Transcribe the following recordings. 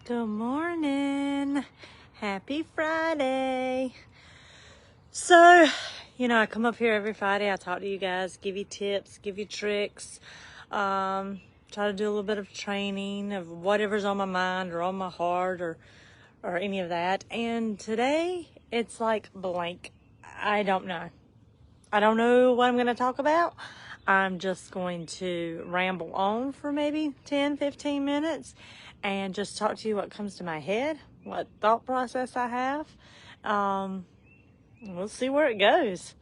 Good morning. Happy Friday. So, I come up here every Friday. I talk to you guys, give you tips, give you tricks, try to do a little bit of training of whatever's on my mind or on my heart or any of that. And today it's like blank. I don't know. I don't know what I'm going to talk about. I'm just going to ramble on for maybe 10, 15 minutes and just talk to you what comes to my head, what thought process I have. We'll see where it goes.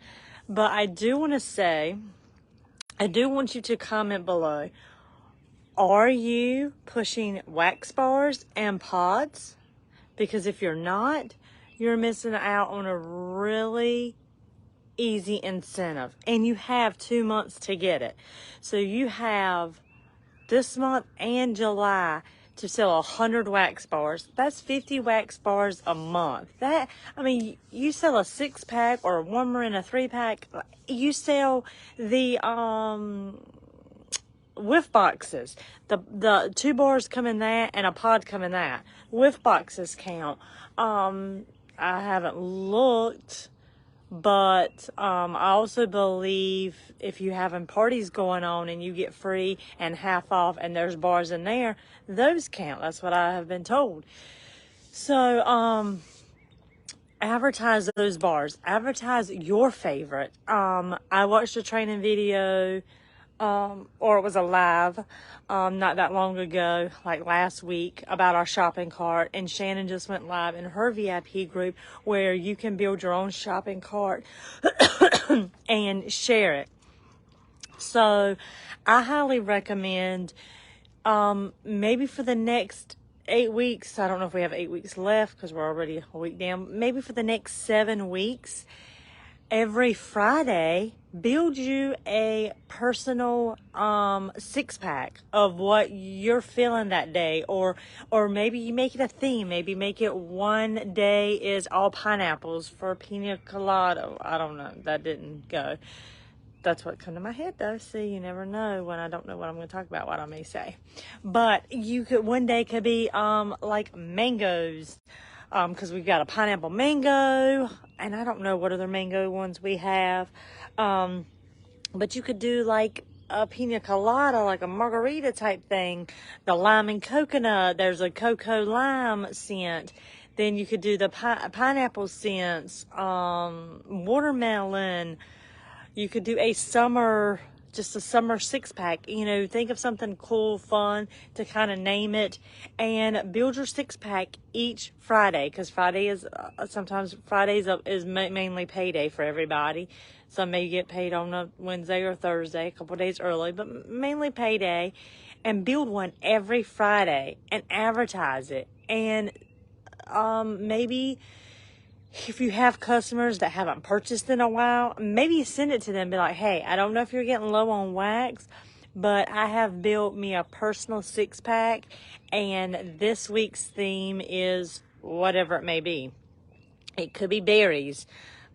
But I do want to say, I do want you to comment below. Are you pushing wax bars and pods? Because if you're not, you're missing out on a really easy incentive, and you have 2 months to get it. So you have this month and July to sell 100 wax bars. That's 50 wax bars a month. You sell a 6-pack or a warmer in a 3-pack. You sell the whiff boxes. The 2 bars come in that and a pod come in that. Whiff boxes count. I haven't looked, but I also believe if you're having parties going on and you get free and half off and there's bars in there, those count. That's what I have been told. So advertise those bars. Advertise your favorite. I watched a training video, or it was a live, not that long ago, like last week, about our shopping cart, and Shannon just went live in her VIP group where you can build your own shopping cart and share it. So I highly recommend, maybe for the next 8 weeks, I don't know if we have 8 weeks left because we're already a week down, maybe for the next 7 weeks, every Friday, build you a personal 6-pack of what you're feeling that day, or maybe you make it a theme. Maybe make it one day is all pineapples for pina colada. I don't know. That didn't go. That's what come to my head though. See, you never know when I don't know what I'm going to talk about, what I may say. But one day could be like mangoes. Because we've got a pineapple mango, and I don't know what other mango ones we have. But you could do like a pina colada, like a margarita type thing. The lime and coconut, there's a cocoa lime scent. Then you could do the pineapple scents, watermelon. You could do just a summer 6-pack. Think of something cool, fun to kind of name it, and build your 6-pack each Friday, because Friday is mainly payday for everybody. Some may get paid on a Wednesday or Thursday, a couple days early, but mainly payday. And build one every Friday and advertise it. And maybe if you have customers that haven't purchased in a while, maybe send it to them. Be like, hey, I don't know if you're getting low on wax, but I have built me a personal 6-pack, and this week's theme is whatever it may be. It could be berries.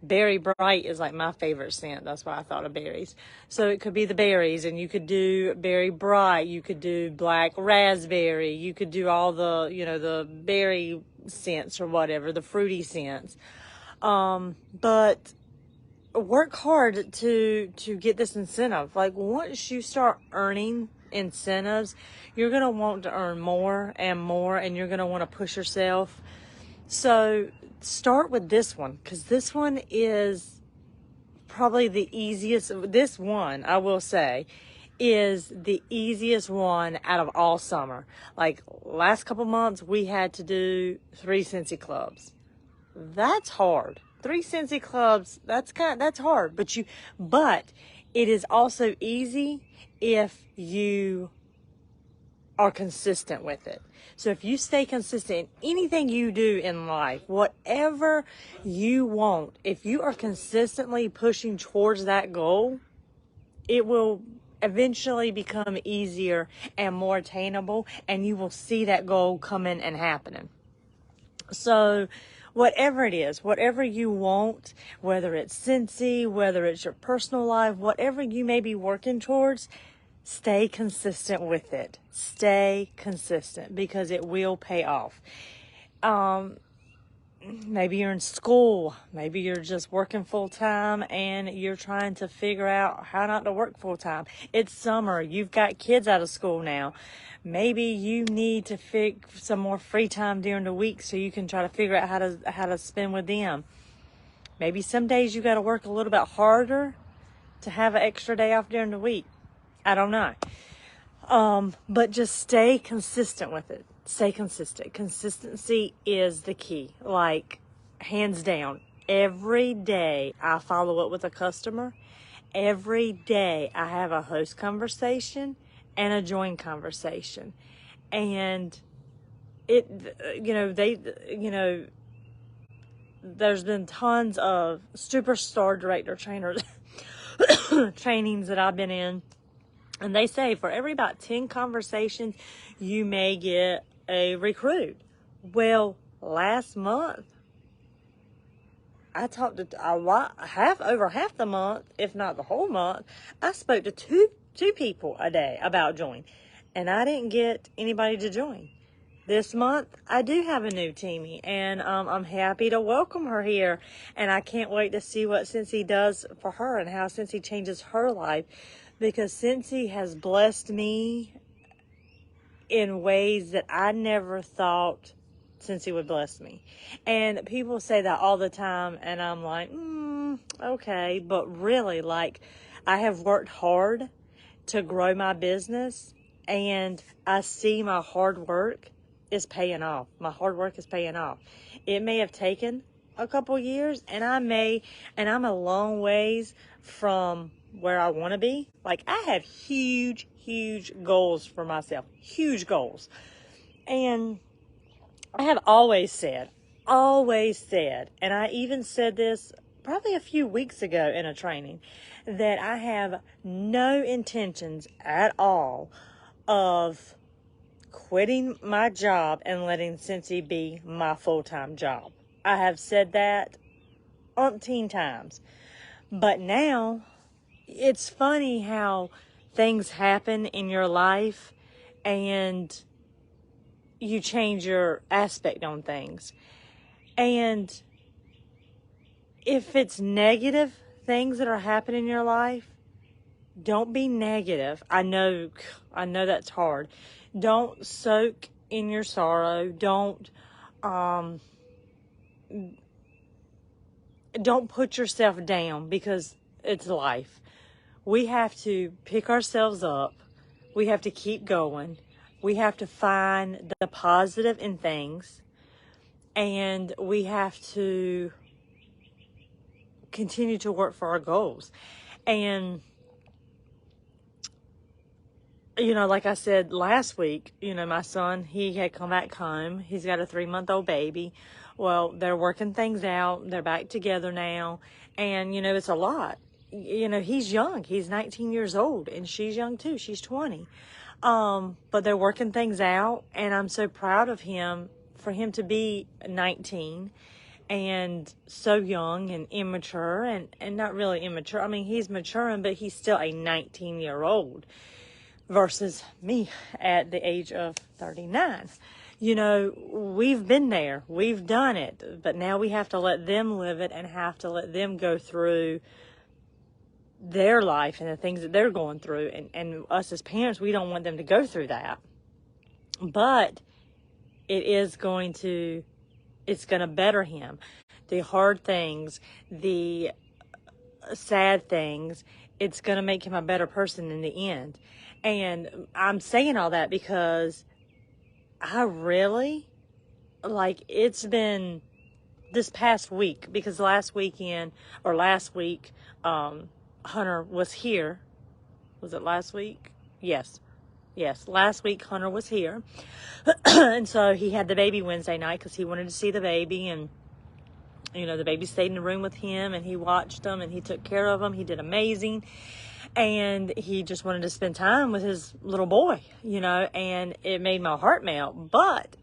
Berry Bright is like my favorite scent. That's why I thought of berries. So it could be the berries, and you could do Berry Bright. You could do black raspberry. You could do all the, the berry scents or whatever, the fruity scents. But work hard to get this incentive. Like, once you start earning incentives, you're going to want to earn more and more, and you're going to want to push yourself. So start with this one, because this one is probably the easiest. This one, I will say, is the easiest one out of all summer. Like, last couple months, we had to do 3 Scentsy clubs. That's hard. 3 Scentsy clubs, that's hard. But it is also easy if you are consistent with it. So if you stay consistent in anything you do in life, whatever you want, if you are consistently pushing towards that goal, it will eventually become easier and more attainable, and you will see that goal coming and happening. So whatever it is, whatever you want, whether it's Scentsy, whether it's your personal life, whatever you may be working towards, stay consistent with it. Stay consistent because it will pay off. Maybe you're in school. Maybe you're just working full time and you're trying to figure out how not to work full time. It's summer. You've got kids out of school now. Maybe you need to fix some more free time during the week so you can try to figure out how to spend with them. Maybe some days you got to work a little bit harder to have an extra day off during the week. I don't know. But just stay consistent with it. Stay consistent. Consistency is the key. Like, hands down. Every day I follow up with a customer. Every day I have a host conversation and a join conversation. And there's been tons of superstar director trainers trainings that I've been in. And they say for every about 10 conversations, you may get a recruit. Well, last month, I talked to over half the month, if not the whole month. I spoke to two people a day about join, and I didn't get anybody to join. This month, I do have a new teamie, and I'm happy to welcome her here. And I can't wait to see what Cincy does for her and how Cincy changes her life. Because Cincy has blessed me in ways that I never thought Cincy would bless me. And people say that all the time, and I'm like, okay. But really, like, I have worked hard to grow my business, and I see my hard work is paying off. My hard work is paying off. It may have taken a couple years, and I'm a long ways from where I want to be. Like, I have huge goals for myself. Huge goals. And I have always said, and I even said this probably a few weeks ago in a training, that I have no intentions at all of quitting my job and letting Cincy be my full-time job. I have said that umpteen times. But now, it's funny how things happen in your life and you change your aspect on things. And if it's negative things that are happening in your life, don't be negative. I know that's hard. Don't soak in your sorrow. Don't put yourself down, because it's life. We have to pick ourselves up. We have to keep going. We have to find the positive in things. And we have to continue to work for our goals. And, like I said last week, my son, he had come back home. He's got a 3-month-old baby. Well, they're working things out. They're back together now. And, it's a lot. He's young. He's 19 years old, and she's young too. She's 20. But they're working things out, and I'm so proud of him for him to be 19 and so young and immature, and not really immature. I mean, he's maturing, but he's still a 19-year-old versus me at the age of 39. We've been there. We've done it. But now we have to let them live it and have to let them go through their life and the things that they're going through. And us as parents, we don't want them to go through that. But it's going to better him. The hard things, the sad things, it's going to make him a better person in the end. And I'm saying all that because I really, it's been this past week, because last week, Hunter was here. Was it last week? Yes. Last week, Hunter was here. And so he had the baby Wednesday night because he wanted to see the baby. And, the baby stayed in the room with him, and he watched them, and he took care of them. He did amazing. And he just wanted to spend time with his little boy, and it made my heart melt. But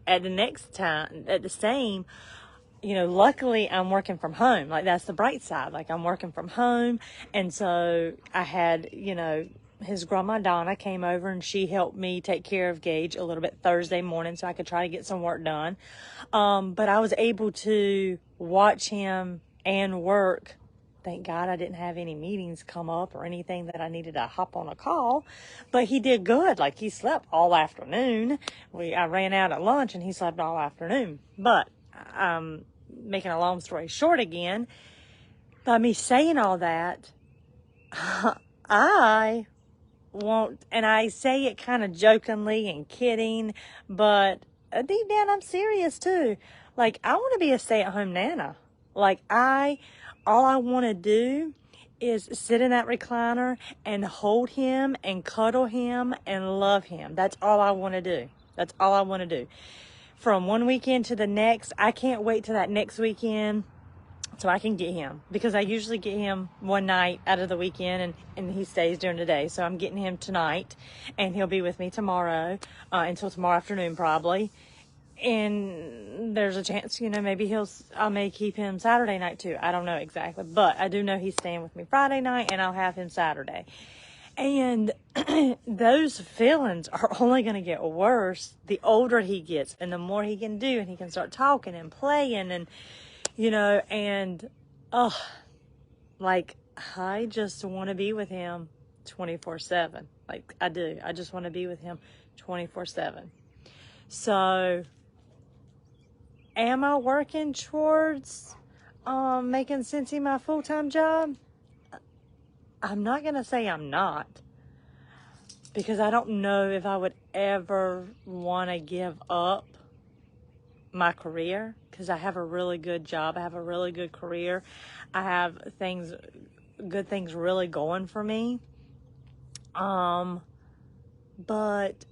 luckily I'm working from home. Like, that's the bright side. Like, I'm working from home. And so I had, his grandma Donna came over and she helped me take care of Gage a little bit Thursday morning so I could try to get some work done. But I was able to watch him and work. Thank God I didn't have any meetings come up or anything that I needed to hop on a call. But he did good. Like, he slept all afternoon. I ran out at lunch and he slept all afternoon. But making a long story short again, by me saying all that, I won't, and I say it kind of jokingly and kidding, but deep down I'm serious too. Like, I want to be a stay-at-home nana. Like, all I want to do is sit in that recliner and hold him and cuddle him and love him. That's all I want to do. That's all I want to do. From one weekend to the next, I can't wait till that next weekend so I can get him, because I usually get him one night out of the weekend and he stays during the day. So I'm getting him tonight and he'll be with me tomorrow, until tomorrow afternoon probably. And there's a chance, maybe I may keep him Saturday night too. I don't know exactly, but I do know he's staying with me Friday night and I'll have him Saturday. And those feelings are only going to get worse the older he gets and the more he can do, and he can start talking and playing and, like, I just want to be with him 24/7. Like, I do. I just want to be with him 24/7. So, am I working towards making Cincy my full-time job? I'm not going to say I'm not, because I don't know if I would ever want to give up my career, because I have a really good job. I have a really good career. I have good things really going for me. But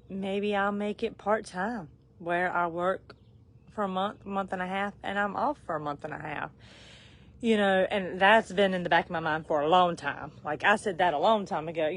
maybe I'll make it part-time, where I work for a month and a half, and I'm off for a month and a half. And that's been in the back of my mind for a long time. Like, I said that a long time ago,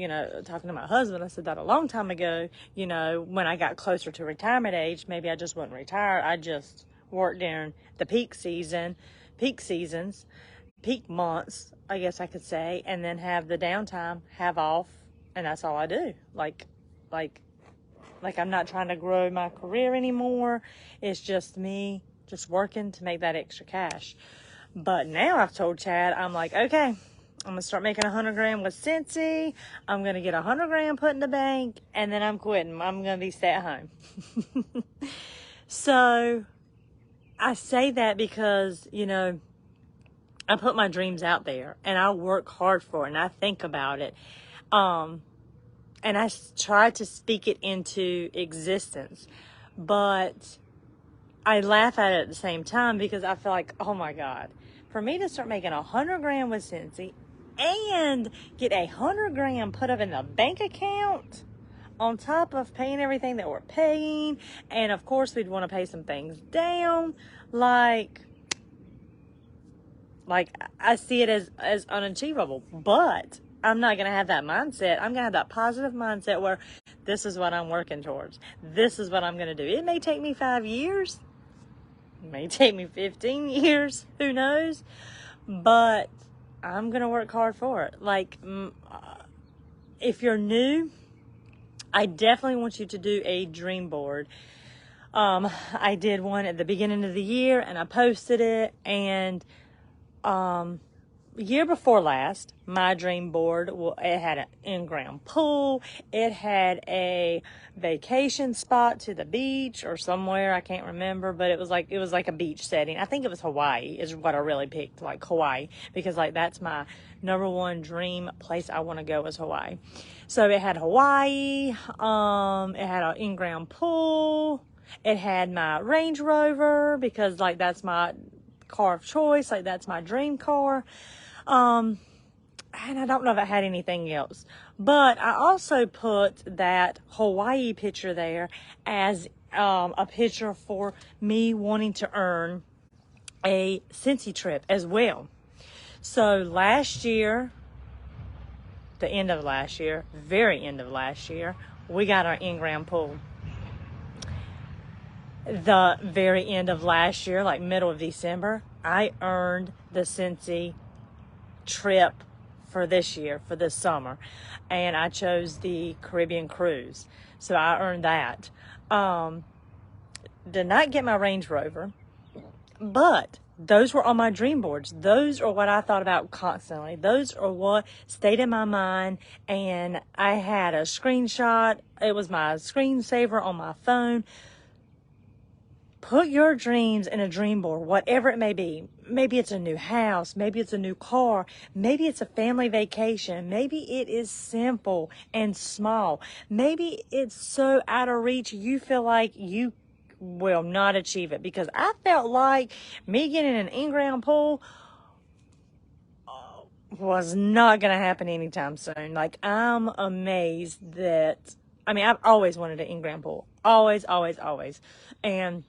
talking to my husband, I said that a long time ago, when I got closer to retirement age, maybe I just wouldn't retire. I just work during the peak seasons, peak months, I guess I could say, and then have the downtime, have off, and that's all I do. Like I'm not trying to grow my career anymore. It's just me just working to make that extra cash. But now I've told Chad, I'm like, okay, I'm going to start making $100,000 with Cincy. I'm going to get $100,000 put in the bank, and then I'm quitting. I'm going to be stay at home. So I say that because, I put my dreams out there and I work hard for it and I think about it. And I try to speak it into existence, but I laugh at it at the same time, because I feel like, oh my God, for me to start making $100,000 with Cincy and get $100,000 put up in the bank account on top of paying everything that we're paying. And of course we'd want to pay some things down. Like I see it as unachievable, but I'm not going to have that mindset. I'm going to have that positive mindset where this is what I'm working towards. This is what I'm going to do. It may take me 5 years. It may take me 15 years. Who knows? But I'm going to work hard for it. Like, if you're new, I definitely want you to do a dream board. I did one at the beginning of the year and I posted it, and year before last, my dream board, it had an in-ground pool. It had a vacation spot to the beach or somewhere, I can't remember, but it was like a beach setting. I think it was Hawaii is what I really picked, like Hawaii, because like that's my number one dream place I want to go is Hawaii. So it had Hawaii, it had an in-ground pool. It had my Range Rover, because like that's my car of choice, like that's my dream car. And I don't know if I had anything else, but I also put that Hawaii picture there as a picture for me wanting to earn a Cincy trip as well. So last year, the end of last year, very end of last year, we got our in-ground pool. The very end of last year, like middle of December, I earned the Cincy trip for this year, for this summer. And I chose the Caribbean cruise. So I earned that. Did not get my Range Rover, but those were on my dream boards. Those are what I thought about constantly. Those are what stayed in my mind. And I had a screenshot. It was my screensaver on my phone. Put your dreams in a dream board, whatever it may be. Maybe it's a new house. Maybe it's a new car. Maybe it's a family vacation. Maybe it is simple and small. Maybe it's so out of reach you feel like you will not achieve it. Because I felt like me getting an in-ground pool was not going to happen anytime soon. Like, I'm amazed that, I mean, I've always wanted an in-ground pool. Always, always, always. And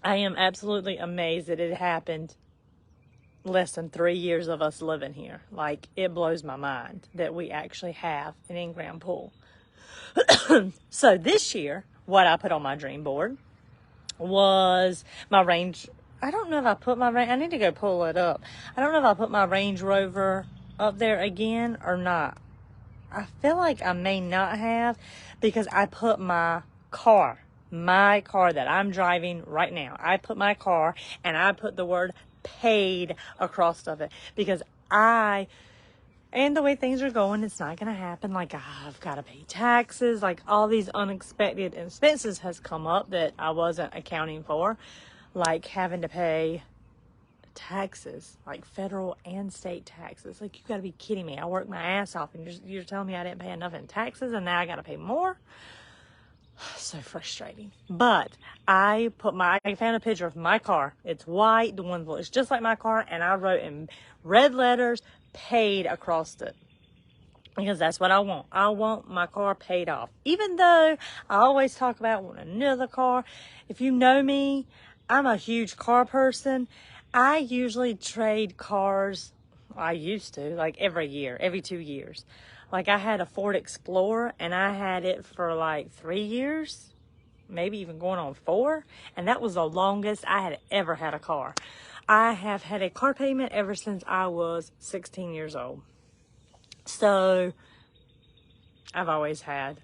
I am absolutely amazed that it happened less than 3 years of us living here. Like, it blows my mind that we actually have an in-ground pool. So this year, what I put on my dream board was my Range. I don't know if I put my I need to go pull it up. I don't know if I put my Range Rover up there again or not. I feel like I may not have, because I put my car that I'm driving right now. I put my car and I put the word paid across of it, because and the way things are going, it's not going to happen. Like, I've got to pay taxes. Like, all these unexpected expenses has come up that I wasn't accounting for. Like, having to pay taxes, like federal and state taxes. Like, you got to be kidding me. I worked my ass off and you're telling me I didn't pay enough in taxes and now I got to pay more? So frustrating. But I found a picture of my car. It's white. The one looks just like my car. And I wrote in red letters, paid across it. Because that's what I want. I want my car paid off. Even though I always talk about wanting another car. If you know me, I'm a huge car person. I usually trade cars. I used to, like every year, every 2 years. Like, I had a Ford Explorer and I had it for like 3 years, maybe even going on 4. And that was the longest I had ever had a car. I have had a car payment ever since I was 16 years old. So I've always had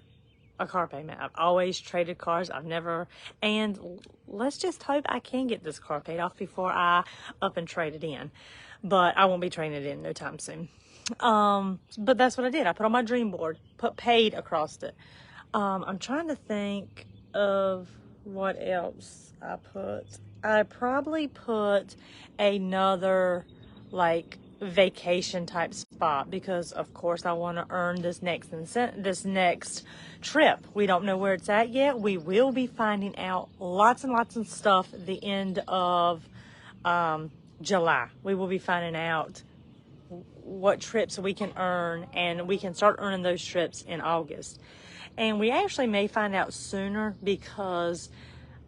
a car payment. I've always traded cars. And let's just hope I can get this car paid off before I up and trade it in. But I won't be trading it in no time soon. But that's what I did. I put on my dream board, put paid across it. I'm trying to think of what else I put. I probably put another, like, vacation type spot, because of course I want to earn this next trip. We don't know where it's at yet. We will be finding out lots and lots of stuff at the end of July. We will be finding out what trips we can earn, and we can start earning those trips in August. And we actually may find out sooner, because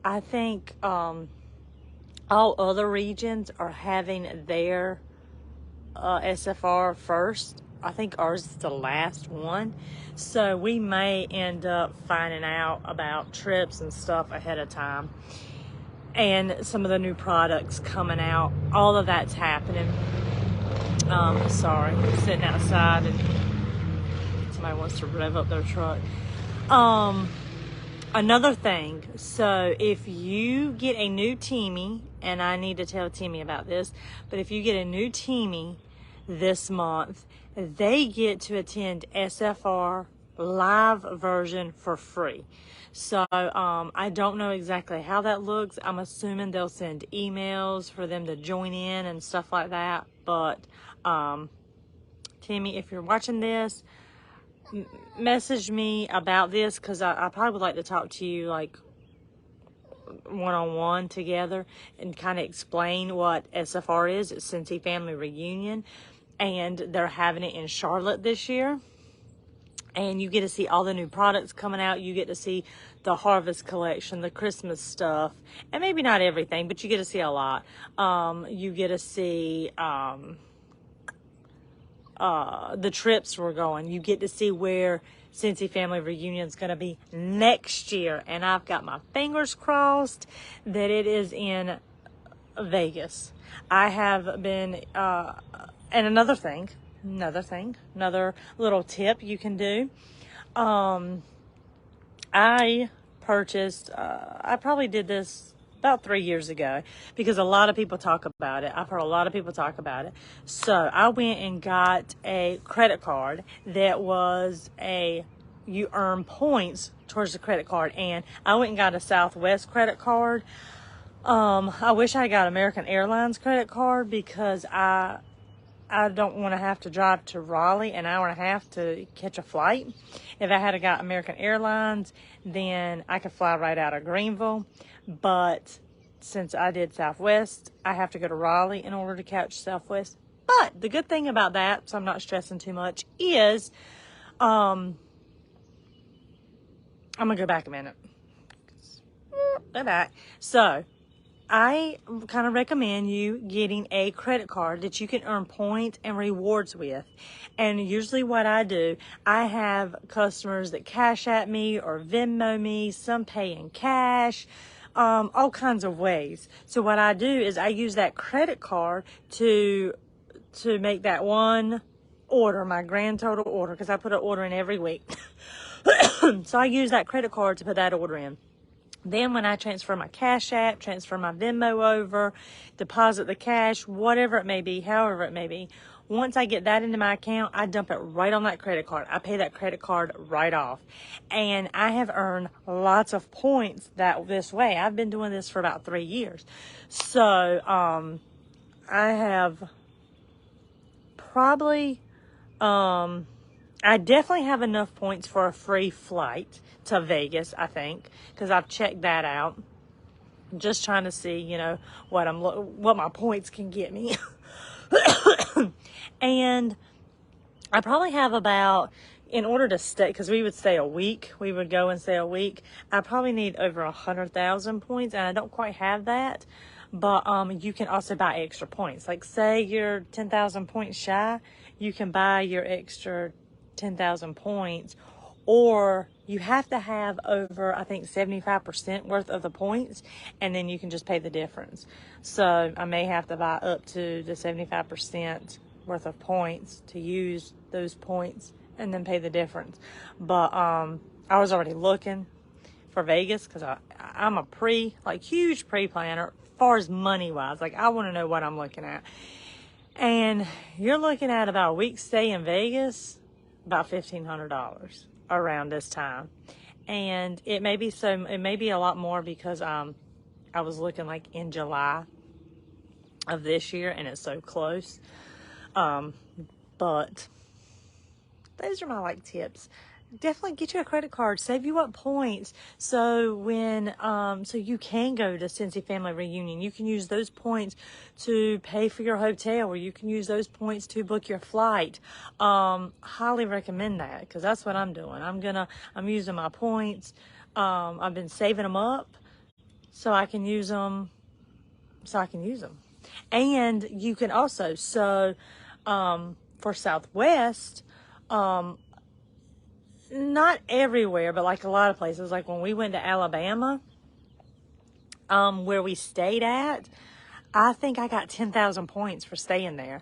I think all other regions are having their SFR first. I think ours is the last one. So we may end up finding out about trips and stuff ahead of time. And some of the new products coming out. All of that's happening. Sorry, I'm sitting outside and somebody wants to rev up their truck. Another thing, so if you get a new Teami, and I need to tell Teami about this, but if you get a new Teami this month, they get to attend SFR live version for free. So I don't know exactly how that looks. I'm assuming they'll send emails for them to join in and stuff like that. But Teami, if you're watching this, message me about this, because I probably would like to talk to you, like, one-on-one together and kind of explain what SFR is. It's Cincy Family Reunion, and they're having it in Charlotte this year. And you get to see all the new products coming out. You get to see the harvest collection, the Christmas stuff, and maybe not everything, but you get to see a lot. You get to see the trips we're going. You get to see where Cincy Family Reunion is going to be next year. And I've got my fingers crossed that it is in Vegas. I have been, and another thing, another little tip you can do. I purchased, I probably did this about 3 years ago because a lot of people talk about it. I've heard a lot of people talk about it. So I went and got a credit card that was you earn points towards the credit card. And I went and got a Southwest credit card. I wish I got American Airlines credit card because I don't want to have to drive to Raleigh an hour and a half to catch a flight. If I had got American Airlines, then I could fly right out of Greenville. But since I did Southwest, I have to go to Raleigh in order to catch Southwest. But the good thing about that, so I'm not stressing too much, is I'm going to go back a minute. Go back. So I kind of recommend you getting a credit card that you can earn points and rewards with. And usually what I do, I have customers that cash at me or Venmo me, some pay in cash, all kinds of ways. So what I do is I use that credit card to make that one order, my grand total order, because I put an order in every week. So I use that credit card to put that order in. Then when I transfer my Cash App, transfer my Venmo over, deposit the cash, whatever it may be, however it may be, once I get that into my account, I dump it right on that credit card. I pay that credit card right off. And I have earned lots of points this way. I've been doing this for about 3 years. So, I have probably, I definitely have enough points for a free flight to Vegas, I think, because I've checked that out. I'm just trying to see, what my points can get me. And I probably have about, in order to stay, because we would stay a week, we would go and stay a week, I probably need over 100,000 points, and I don't quite have that. But you can also buy extra points. Like, say you're 10,000 points shy, you can buy your extra 10,000 points, or you have to have over, I think, 75% worth of the points, and then you can just pay the difference. So I may have to buy up to the 75% worth of points to use those points and then pay the difference. But I was already looking for Vegas because I'm a huge pre-planner as far as money-wise. Like, I want to know what I'm looking at. And you're looking at about a week's stay in Vegas, about $1,500 around this time. And it may be a lot more because I was looking like in July of this year and it's so close. But those are my tips. Definitely get you a credit card, save you up points. So when, so you can go to Cincy Family Reunion. You can use those points to pay for your hotel, or you can use those points to book your flight. Highly recommend that, because that's what I'm doing. I'm using my points. I've been saving them up so I can use them. And you can also, for Southwest, not everywhere, but like a lot of places, like when we went to Alabama, where we stayed at, I think I got 10,000 points for staying there.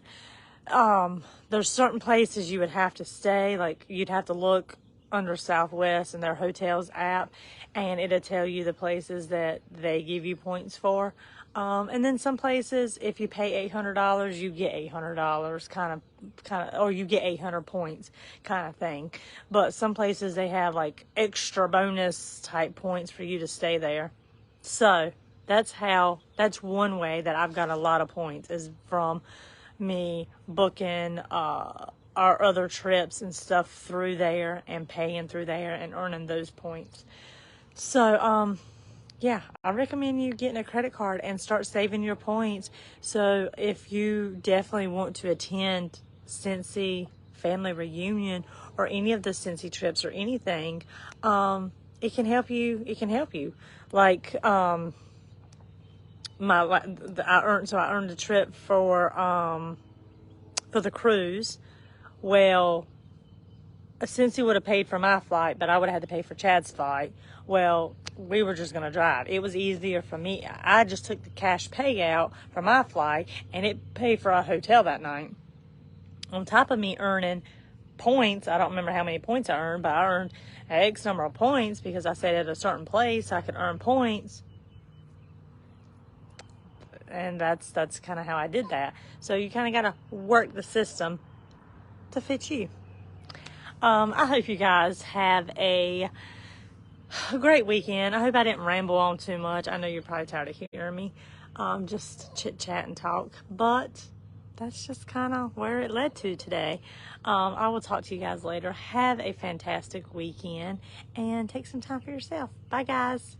There's certain places you would have to stay, like you'd have to look under Southwest and their hotels app, and it'll tell you the places that they give you points for. And then some places, if you pay $800, you get $800 kind of, or you get 800 points kind of thing. But some places they have like extra bonus type points for you to stay there. So that's one way that I've got a lot of points, is from me booking, our other trips and stuff through there and paying through there and earning those points. So, yeah, I recommend you getting a credit card and start saving your points. So if you definitely want to attend Cincy Family Reunion or any of the Cincy trips or anything, it can help you. It can help you. Like, I earned a trip for the cruise. Well, Cincy would have paid for my flight, but I would have had to pay for Chad's flight. Well, we were just going to drive. It was easier for me. I just took the cash payout for my flight, and it paid for our hotel that night. on top of me earning points. I don't remember how many points I earned, but I earned X number of points because I stayed at a certain place. I could earn points. And that's kind of how I did that. So you kind of got to work the system to fit you. I hope you guys have a great weekend. I hope I didn't ramble on too much. I know you're probably tired of hearing me just chit chat and talk, but that's just kind of where it led to today. I will talk to you guys later. Have a fantastic weekend and take some time for yourself. Bye, guys.